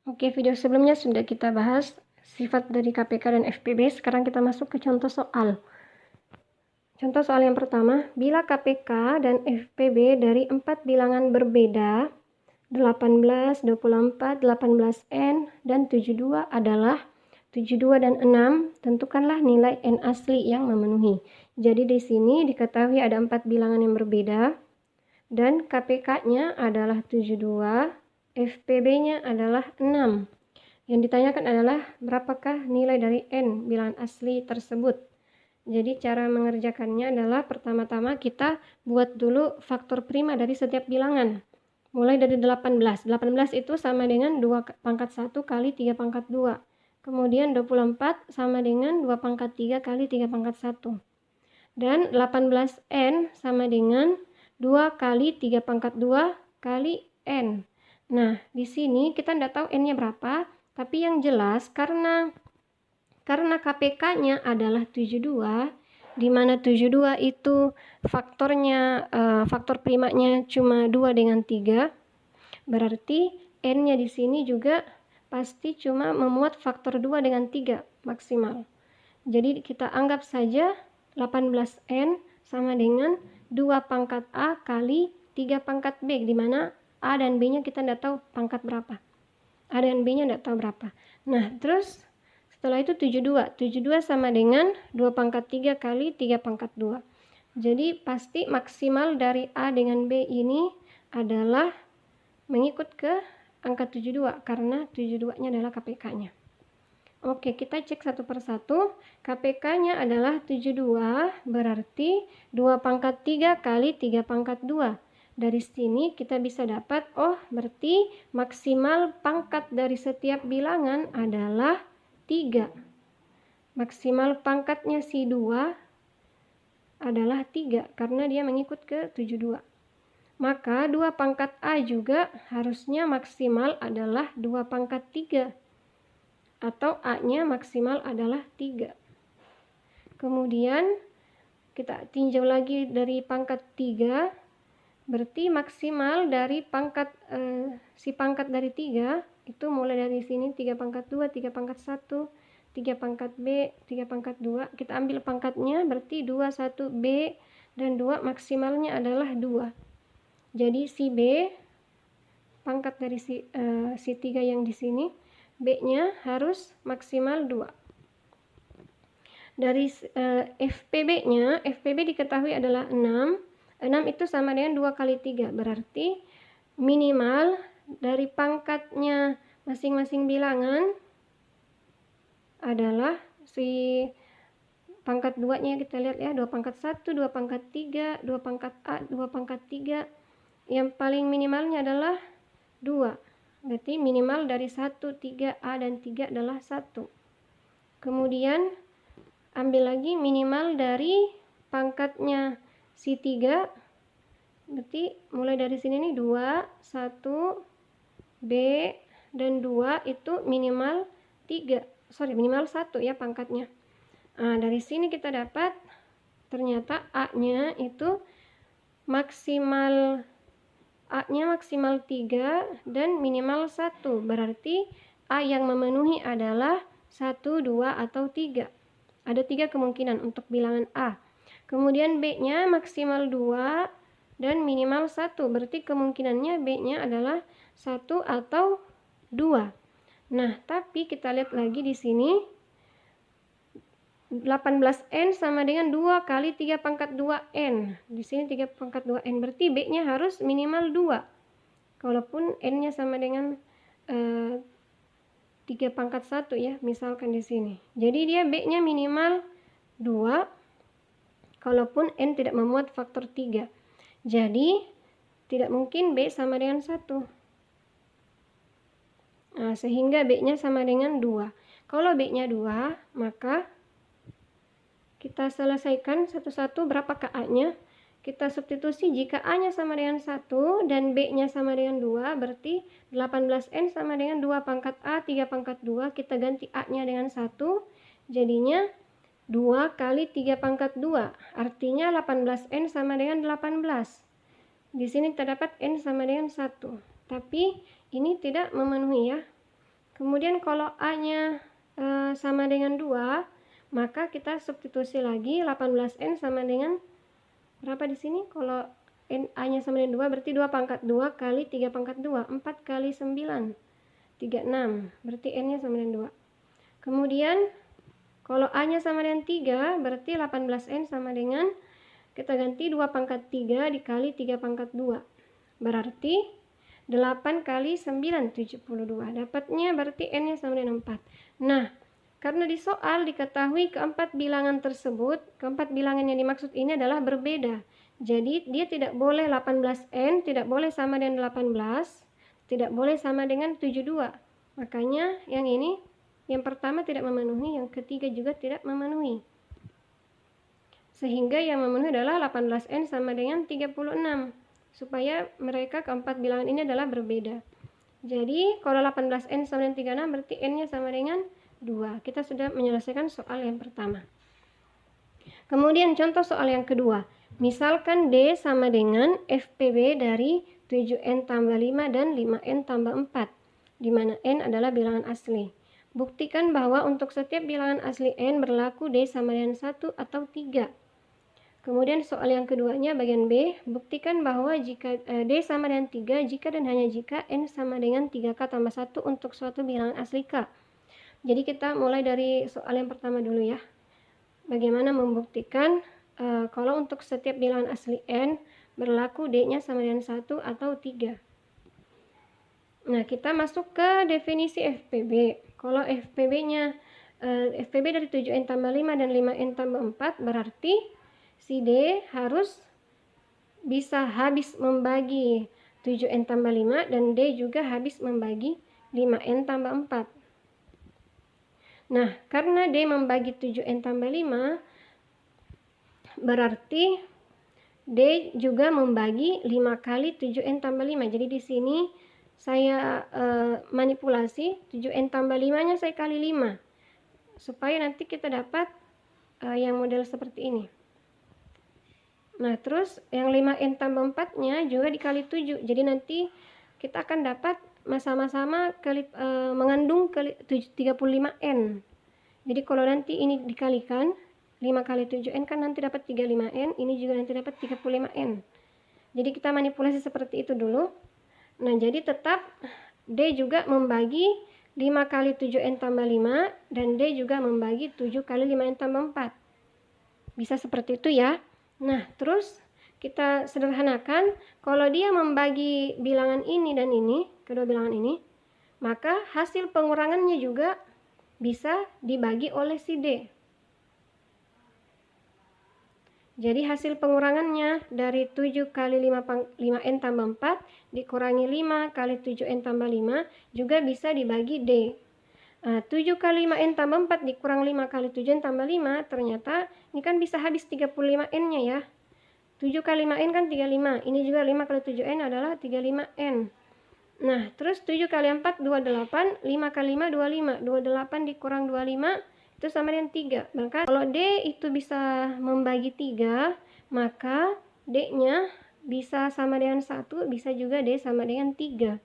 Oke, video sebelumnya sudah kita bahas sifat dari KPK dan FPB. Sekarang kita masuk ke contoh soal. Contoh soal yang pertama, bila KPK dan FPB dari 4 bilangan berbeda, 18, 24, 18N, dan 72 adalah 72 dan 6, tentukanlah nilai N asli yang memenuhi. Jadi di sini diketahui ada 4 bilangan yang berbeda, dan KPK-nya adalah 72, FPB-nya adalah 6. Yang ditanyakan adalah berapakah nilai dari N bilangan asli tersebut. Jadi cara mengerjakannya adalah pertama-tama kita buat dulu faktor prima dari setiap bilangan. Mulai dari 18. 18 itu sama dengan 2 pangkat 1 kali 3 pangkat 2. Kemudian 24 sama dengan 2 pangkat 3 kali 3 pangkat 1. Dan 18N sama dengan 2 kali 3 pangkat 2 kali N. Nah, di sini kita tidak tahu N-nya berapa, tapi yang jelas karena KPK-nya adalah 72, di mana 72 itu faktornya, faktor primanya cuma 2 dengan 3, berarti N-nya di sini juga pasti cuma memuat faktor 2 dengan 3 maksimal. Jadi kita anggap saja 18N sama dengan 2 pangkat A kali 3 pangkat B, di mana A dan B-nya kita tidak tahu pangkat berapa. A dan B-nya tidak tahu berapa. Nah, terus setelah itu 72. 72 sama dengan 2 pangkat 3 kali 3 pangkat 2. Jadi pasti maksimal dari A dengan B ini adalah mengikut ke angka 72, karena 72-nya adalah KPK-nya. Oke, kita cek satu persatu. KPK-nya adalah 72, berarti 2 pangkat 3 kali 3 pangkat 2. Dari sini kita bisa dapat, oh berarti maksimal pangkat dari setiap bilangan adalah 3. Maksimal pangkatnya si 2 adalah 3, karena dia mengikut ke 72. Maka 2 pangkat A juga harusnya maksimal adalah 2 pangkat 3. Atau A-nya maksimal adalah 3. Kemudian kita tinjau lagi dari pangkat 3, berarti maksimal dari pangkat si pangkat dari 3 itu mulai dari sini 3 pangkat 2, 3 pangkat 1, 3 pangkat B, 3 pangkat 2. Kita ambil pangkatnya, berarti 2, 1, B, dan 2 maksimalnya adalah 2. Jadi si B, pangkat dari si 3 yang di sini, B-nya harus maksimal 2. Dari FPB-nya, FPB diketahui adalah 6. 6 itu sama dengan 2 kali 3. Berarti minimal dari pangkatnya masing-masing bilangan adalah si pangkat 2-nya kita lihat ya, 2 pangkat 1, 2 pangkat 3, 2 pangkat A, 2 pangkat 3. Yang paling minimalnya adalah 2. Berarti minimal dari 1, 3, A dan 3 adalah 1. Kemudian ambil lagi minimal dari pangkatnya si 3. Berarti mulai dari sini nih 2, 1, B, dan 2 itu minimal 3. Minimal 1 ya pangkatnya. Nah, dari sini kita dapat ternyata A-nya itu maksimal 3 dan minimal 1. Berarti A yang memenuhi adalah 1, 2, atau 3. Ada 3 kemungkinan untuk bilangan A. Kemudian B-nya maksimal 2 dan minimal 1. Berarti kemungkinannya B-nya adalah 1 atau 2. Nah, tapi kita lihat lagi di sini 18N sama dengan 2 kali 3 pangkat 2N. Di sini 3 pangkat 2N, berarti B-nya harus minimal 2. Kalaupun N-nya sama dengan 3 pangkat 1 ya, misalkan di sini. Jadi dia B-nya minimal 2, kalaupun N tidak memuat faktor 3. Jadi tidak mungkin B sama dengan 1. Nah, sehingga B-nya sama dengan 2. Kalau B-nya 2, maka kita selesaikan satu-satu berapakah A-nya. Kita substitusi, jika A-nya sama dengan 1 dan B-nya sama dengan 2, berarti 18N sama dengan 2 pangkat A, 3 pangkat 2. Kita ganti A-nya dengan 1, jadinya 2 kali 3 pangkat 2. Artinya 18N sama dengan 18. Di sini terdapat N sama dengan 1. Tapi ini tidak memenuhi ya. Kemudian kalau A-nya sama dengan 2, maka kita substitusi lagi 18N sama dengan berapa di sini? Kalau A-nya sama dengan 2 berarti 2 pangkat 2 kali 3 pangkat 2, 4 kali 9, 36. Berarti N-nya sama dengan 2. Kemudian kalau A-nya sama dengan 3, berarti 18N sama dengan, kita ganti 2 pangkat 3 dikali 3 pangkat 2. Berarti 8 kali 9, 72. Dapatnya berarti N-nya sama dengan 4. Nah, karena di soal diketahui keempat bilangan tersebut, keempat bilangan yang dimaksud ini adalah berbeda. Jadi dia tidak boleh 18N, tidak boleh sama dengan 18, tidak boleh sama dengan 72. Makanya yang ini, yang pertama tidak memenuhi, yang ketiga juga tidak memenuhi. Sehingga yang memenuhi adalah 18N sama dengan 36. Supaya mereka keempat bilangan ini adalah berbeda. Jadi kalau 18N sama dengan 36 berarti N-nya sama dengan 2. Kita sudah menyelesaikan soal yang pertama. Kemudian contoh soal yang kedua. Misalkan D sama dengan FPB dari 7N tambah 5 dan 5N tambah 4, di mana N adalah bilangan asli. Buktikan bahwa untuk setiap bilangan asli N berlaku D sama dengan 1 atau 3. Kemudian soal yang keduanya bagian B, buktikan bahwa jika D sama dengan 3 jika dan hanya jika N sama dengan 3K tambah 1 untuk suatu bilangan asli K. Jadi kita mulai dari soal yang pertama dulu ya. Bagaimana membuktikan kalau untuk setiap bilangan asli N berlaku D-nya sama dengan 1 atau 3. Nah, kita masuk ke definisi FPB. Kalau FPB-nya FPB dari 7N tambah 5 dan 5N tambah 4 berarti si D harus bisa habis membagi 7N tambah 5 dan D juga habis membagi 5N tambah 4. Nah, karena D membagi 7N tambah 5 berarti D juga membagi 5 kali 7N tambah 5. Jadi di sini saya manipulasi 7N tambah 5-nya saya kali 5 supaya nanti kita dapat yang model seperti ini. Nah, terus yang 5N tambah 4-nya juga dikali 7. Jadi nanti kita akan dapat sama-sama mengandung 35N. Jadi kalau nanti ini dikalikan 5 kali 7N kan nanti dapat 35N, ini juga nanti dapat 35N. Jadi kita manipulasi seperti itu dulu. Nah, jadi tetap D juga membagi 5 kali 7N tambah 5 dan D juga membagi 7 kali 5N tambah 4. Bisa seperti itu ya. Nah, terus kita sederhanakan, kalau dia membagi bilangan ini dan ini, kedua bilangan ini, maka hasil pengurangannya juga bisa dibagi oleh si D. Jadi hasil pengurangannya dari 7 kali 5N tambah 4 dikurangi 5 kali 7N tambah 5 juga bisa dibagi D. 7 kali 5N tambah 4 dikurang 5 kali 7N tambah 5, ternyata ini kan bisa habis 35N-nya ya. 7 kali 5N kan 35, ini juga 5 kali 7N adalah 35N. Nah, terus 7 kali 4, 28, 5 kali 5, 25, 28 dikurang 25, itu sama dengan 3. Maka kalau D itu bisa membagi 3, maka D-nya bisa sama dengan 1, bisa juga D sama dengan 3.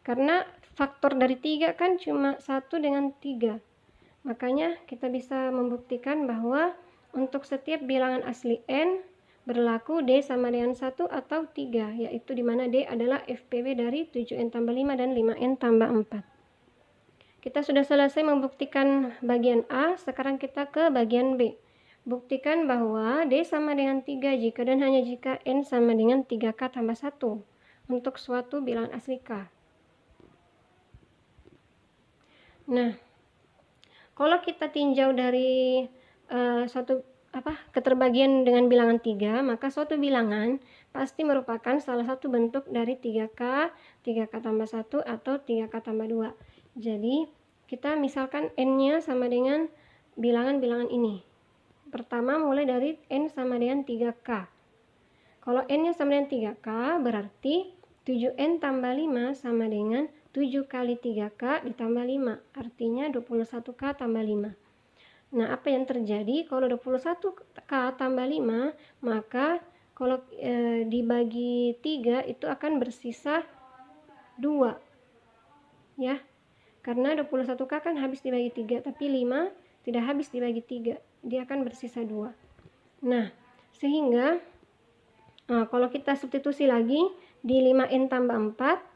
Karena faktor dari 3 kan cuma 1 dengan 3. Makanya kita bisa membuktikan bahwa untuk setiap bilangan asli N berlaku D sama dengan 1 atau 3, yaitu dimana D adalah FPB dari 7N tambah 5 dan 5N tambah 4. Kita sudah selesai membuktikan bagian A, sekarang kita ke bagian B. Buktikan bahwa D sama dengan 3 jika dan hanya jika N sama dengan 3K tambah 1 untuk suatu bilangan asli K. Nah, kalau kita tinjau dari suatu keterbagian dengan bilangan 3, maka suatu bilangan pasti merupakan salah satu bentuk dari 3K, 3K tambah 1 atau 3K tambah 2. Jadi kita misalkan N-nya sama dengan bilangan-bilangan ini. Pertama mulai dari N sama dengan 3K. Kalau N-nya sama dengan 3K berarti 7N tambah 5 sama dengan 7 kali 3K ditambah 5. Artinya 21K tambah 5. Nah, apa yang terjadi kalau 21K tambah 5, maka kalau dibagi 3 itu akan bersisa 2. Ya. Karena 21K kan habis dibagi 3, tapi 5 tidak habis dibagi 3. Dia akan bersisa 2. Nah, sehingga kalau kita substitusi lagi di 5N tambah 4,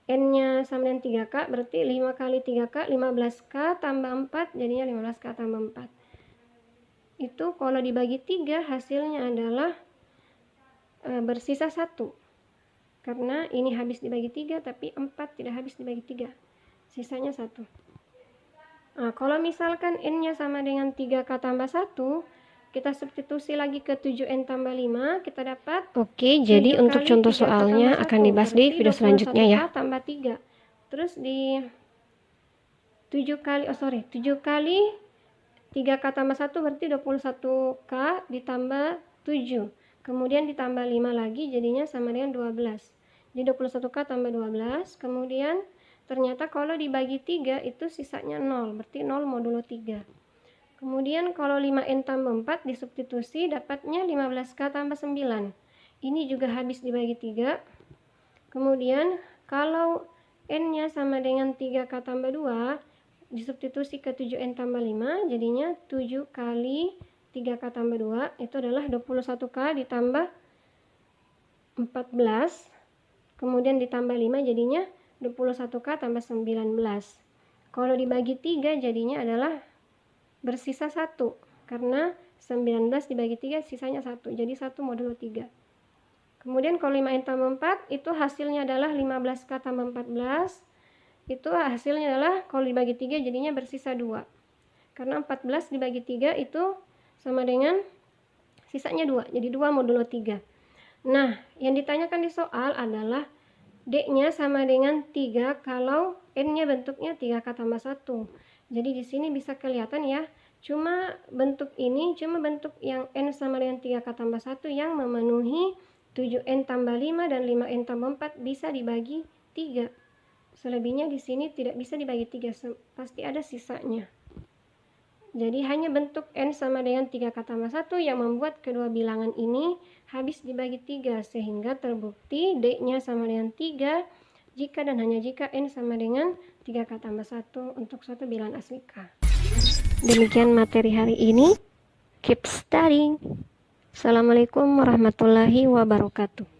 N-nya sama dengan 3K, berarti 5 kali 3K, 15K tambah 4, jadinya 15K tambah 4. Itu kalau dibagi 3 hasilnya adalah bersisa 1. Karena ini habis dibagi 3, tapi 4 tidak habis dibagi 3. Sisanya 1. Nah, kalau misalkan N-nya sama dengan 3K tambah 1, kita substitusi lagi ke 7N tambah 5, kita dapat Oke, jadi untuk contoh 3 soalnya akan dibahas di video selanjutnya ya. tambah 3. Terus di 7 kali 3K tambah 1 berarti 21K ditambah 7. Kemudian ditambah 5 lagi jadinya sama dengan 12. Jadi 21K tambah 12. Kemudian ternyata kalau dibagi 3 itu sisanya 0. Berarti 0 modulo 3. Kemudian kalau 5N tambah 4 disubstitusi dapatnya 15K tambah 9. Ini juga habis dibagi 3. Kemudian kalau N-nya sama dengan 3K tambah 2 disubstitusi ke 7N tambah 5, jadinya 7 kali 3K tambah 2 itu adalah 21K ditambah 14. Kemudian ditambah 5 jadinya 21K tambah 19. Kalau dibagi 3 jadinya adalah bersisa 1, karena 19 dibagi 3 sisanya 1, jadi 1 modulo 3. Kemudian kalau 5N tambah 4 itu hasilnya adalah 15K tambah 14. Itu hasilnya adalah kalau dibagi 3 jadinya bersisa 2. Karena 14 dibagi 3 itu sama dengan sisanya 2, jadi 2 modulo 3. Nah, yang ditanyakan di soal adalah D-nya sama dengan 3 kalau N-nya bentuknya 3K tambah 1. Jadi di sini bisa kelihatan ya, cuma bentuk yang N sama dengan 3K tambah 1 yang memenuhi 7N tambah 5 dan 5N tambah 4 bisa dibagi 3. Selebihnya di sini tidak bisa dibagi 3, pasti ada sisanya. Jadi hanya bentuk N sama dengan 3K tambah 1 yang membuat kedua bilangan ini habis dibagi 3, sehingga terbukti D-nya sama dengan 3 jika dan hanya jika N sama dengan 3K tambah 1 untuk suatu bilangan asli K. Demikian materi hari ini. Keep studying. Assalamualaikum warahmatullahi wabarakatuh.